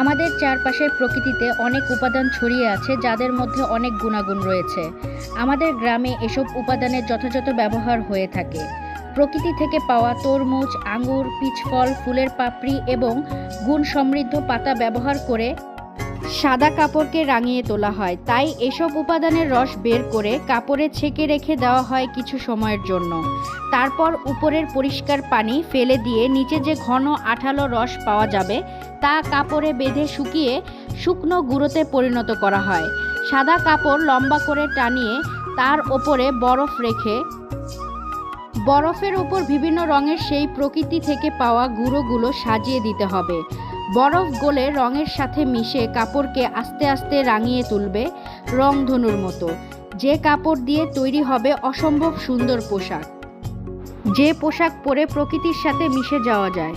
আমাদের চারপাশের প্রকৃতিতে অনেক উপাদান ছড়িয়ে আছে, যাদের মধ্যে অনেক গুণাগুণ রয়েছে। আমাদের গ্রামে এসব উপাদানের যথাযথ ব্যবহার হয়ে থাকে। প্রকৃতি থেকে পাওয়া তরমুজ, আঙুর, পিচফল, ফুলের পাপড়ি এবং গুণ সমৃদ্ধ পাতা ব্যবহার করে সাদা কাপড়কে রাঙিয়ে তোলা হয়। তাই এসব উপাদানের রস বের করে কাপড়ে ছেঁকে রেখে দেওয়া হয় কিছু সময়ের জন্য। তারপর উপরের পরিষ্কার পানি ফেলে দিয়ে নিচে যে ঘন আঠালো রস পাওয়া যাবে তা কাপড়ে বেঁধে শুকিয়ে শুকনো গুঁড়োতে পরিণত করা হয়। সাদা কাপড় লম্বা করে টানিয়ে তার ওপরে বরফ রেখে বরফের উপর বিভিন্ন রঙের সেই প্রকৃতি থেকে পাওয়া গুঁড়োগুলো সাজিয়ে দিতে হবে। বরফ গলে রঙের সাথে মিশে কাপড়কে আস্তে আস্তে রাঙিয়ে তুলবে রংধনুর মতো। যে কাপড় দিয়ে তৈরি হবে অসম্ভব সুন্দর পোশাক, যে পোশাক পরে প্রকৃতির সাথে মিশে যাওয়া যায়।